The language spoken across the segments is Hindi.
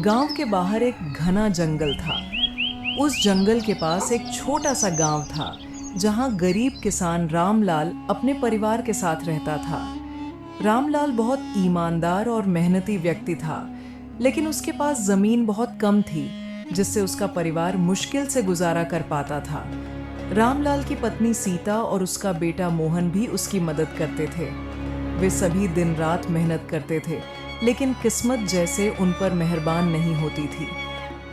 गांव के बाहर एक घना जंगल था। उस जंगल के पास एक छोटा सा गांव था जहां गरीब किसान रामलाल अपने परिवार के साथ रहता था। रामलाल बहुत ईमानदार और मेहनती व्यक्ति था, लेकिन उसके पास जमीन बहुत कम थी, जिससे उसका परिवार मुश्किल से गुजारा कर पाता था। रामलाल की पत्नी सीता और उसका बेटा मोहन भी उसकी मदद करते थे। वे सभी दिन रात मेहनत करते थे, लेकिन किस्मत जैसे उन पर मेहरबान नहीं होती थी।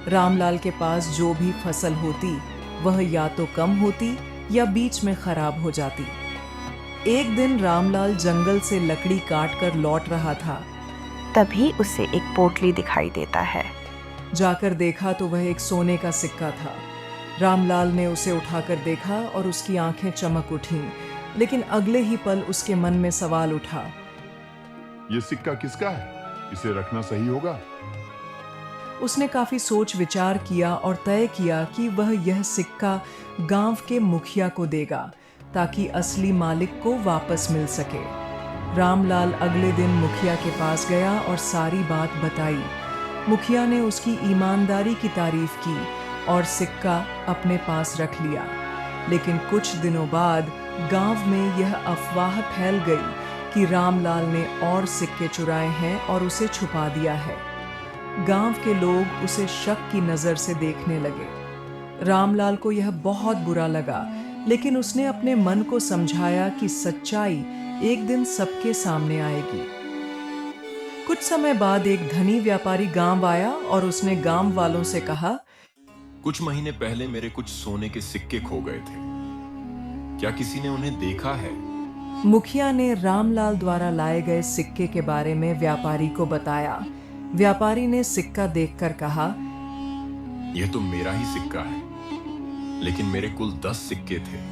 रामलाल के पास जो भी फसल होती वह या तो कम होती या बीच में खराब हो जाती। एक दिन रामलाल जंगल से लकड़ी काट कर लौट रहा था। तभी उसे एक पोटली दिखाई देता है। जाकर देखा तो वह एक सोने का सिक्का था। रामलाल ने उसे उठाकर देखा और उसकी आंखें चमक उठीं, लेकिन अगले ही पल उसके मन में सवाल उठा। ये सिक्का किसका है? इसे रखना सही होगा? उसने काफी सोच विचार किया और तय किया कि वह यह सिक्का गांव के मुखिया को देगा, ताकि असली मालिक को वापस मिल सके। रामलाल अगले दिन मुखिया के पास गया और सारी बात बताई। मुखिया ने उसकी ईमानदारी की तारीफ की और सिक्का अपने पास रख लिया। लेकिन कुछ दिनों बाद गांव में यह अफवाह फैल गई कि रामलाल ने और सिक्के चुराए हैं और उसे छुपा दिया है। गांव के लोग उसे शक की नजर से देखने लगे। रामलाल को यह बहुत बुरा लगा, लेकिन उसने अपने मन को समझाया कि सच्चाई एक दिन सबके सामने आएगी। कुछ समय बाद एक धनी व्यापारी गांव आया और उसने गांव वालों से कहा, कुछ महीने पहले मेरे कुछ सोने के सिक्के खो गए थे। क्या किसी ने उन्हें देखा है? मुखिया ने रामलाल द्वारा लाए गए सिक्के के बारे में व्यापारी को बताया। व्यापारी ने सिक्का देखकर कहा, यह तो मेरा ही सिक्का है, लेकिन मेरे कुल 10 सिक्के थे।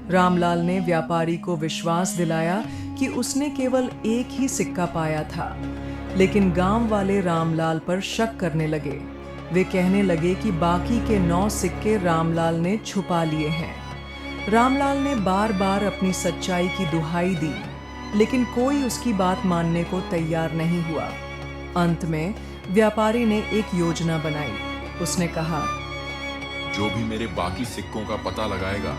रामलाल ने व्यापारी को विश्वास दिलाया कि उसने केवल एक ही सिक्का पाया था। लेकिन गांव वाले रामलाल पर शक करने लगे। वे कहने लगे कि बाकी के 9 सिक्के रामलाल ने छुपा लिए हैं। रामलाल ने बार बार अपनी सच्चाई की दुहाई दी, लेकिन कोई उसकी बात मानने को तैयार नहीं हुआ। अंत में व्यापारी ने एक योजना बनाई। उसने कहा, जो भी मेरे बाकी सिक्कों का पता लगाएगा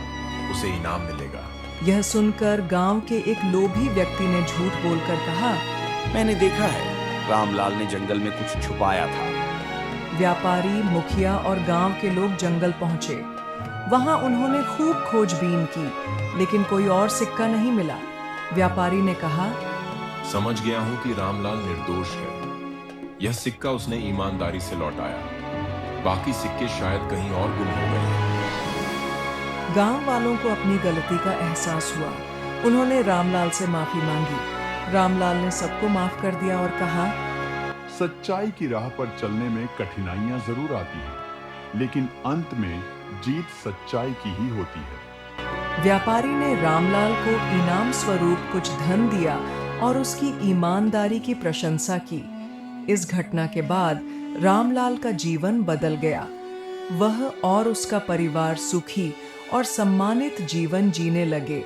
उसे इनाम मिलेगा। यह सुनकर गांव के एक लोभी व्यक्ति ने झूठ बोलकर कहा, मैंने देखा है, रामलाल ने जंगल में कुछ छुपाया था। व्यापारी, मुखिया और गांव के लोग जंगल पहुंचे। वहां उन्होंने खूब खोजबीन की, लेकिन कोई और सिक्का नहीं मिला। व्यापारी ने कहा, समझ गया हूं कि रामलाल निर्दोष है। यह सिक्का उसने ईमानदारी से लौटाया। बाकी सिक्के शायद कहीं और गुम हो गए हैं। गांव वालों को अपनी गलती का एहसास हुआ। उन्होंने रामलाल से माफी मांगी। रामलाल ने सबको माफ कर दिया और कहा, सच्चाई की राह पर चलने में कठिनाइयां जरूर आती हैं, लेकिन अंत में जीत सच्चाई की ही होती है। व्यापारी ने रामलाल को इनाम स्वरूप कुछ धन दिया और उसकी ईमानदारी की प्रशंसा की। इस घटना के बाद रामलाल का जीवन बदल गया। वह और उसका परिवार सुखी और सम्मानित जीवन जीने लगे।